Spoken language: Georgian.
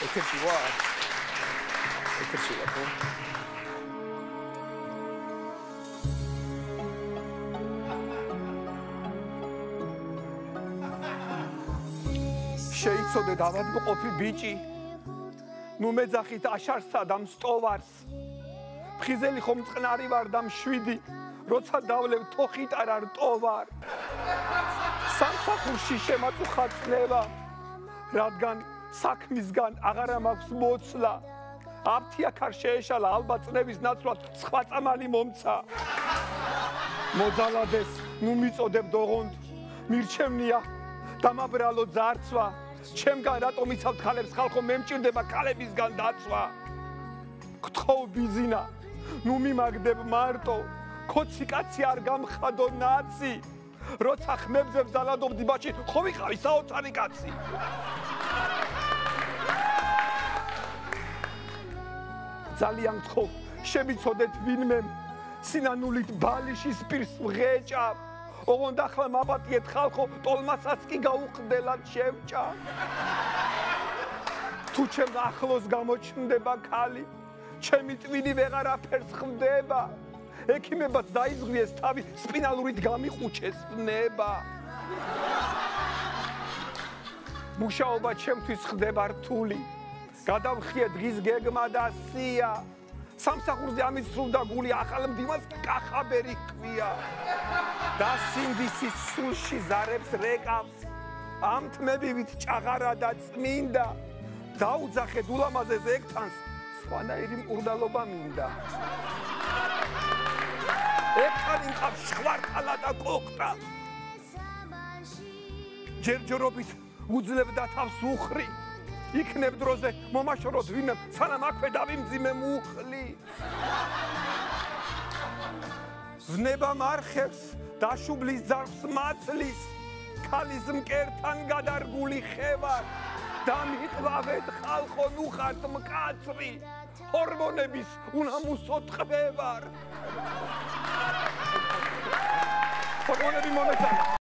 ეთერში ვარ. ეთერში ვარ, ხო? შეიცოდე დავადმყოფი ბიჭი. ნუ მეძახით აშარსა და მსტოვარს. ფხიზელი ხომ წყნარი ვარ და მშვიდი, როცა დავლევ თოხით არა რტოვარ. სამსახურში შემაწუხა წნევა, რადგან საქმისგან აღარა მაქვს მოცლა. აფთიაქარ შეეშალა ალბათ წნევის ნაცვლად სხვა წამალი მომცა. მოძალადეს, ნუ მიწოდებ დოღონდ, მირჩევნია დამაბრალო ძარცვა. ჩემგან რატომ იცავთ ხალებს ხალხო მე მჭირდება ქალებისგან დაცვა. გთხოვ ბიზინა, ნუ მიმაგდებ მარტო, ქოცი კაცი არ გამხადო ნაცი. როცა ხმებზე ვზალადობდი ბაჭი, ხო ვიყავი საოცარი კაცი. ძალიან გთხოვ, შემიცოდეთ ვინმემ, სინანულით ბალიშის პირს ვღეჭავ. ოღონდ ახლა მაპატიეთ ხალხო, ტოლმასაც კი გაუხდელად შევჭა. თუ ჩემ ახლოს გამოჩნდება ქალი, ჩემი ტვინი ვეღარაფერს ხვდება. ექიმებად დაიზღვიეს თავი, სპინალურით გამიყუჩეს ნება. მუშაობა ჩემთვის ხდება რთული, გადავხიე დღის გეგმა და სია. სამსახურზე ამიცრუვდა გული, ახალ მდივანს კახაბერი ჰქვია. და სინდისის სულში ზარებს რეკავს, ამ თმებივით ჭაღარა და წმინდა. დაუძახეთ ულამაზეს ეგთანს, სხვანაირი მკურნალობა მინდა. ეგთან იმყავს ხვარტალა და კოხტა. ჯერჯერობით უძლებდა თავს უხრი. იქნებ დროზე მომაშოროთ ვინმე, სანამ აქვე დავიმძიმე მუხლი. ვნება მარხებს, დაშუბლის ძარღვს მაცლის, ქალის მკერთან გადარგული ხევარ. და მიყვავეთ ხალხო, ნუ ხართ მკაცრი, ჰორმონების უნამუსო ტყვევარ. ჰორმონები მომეწონა.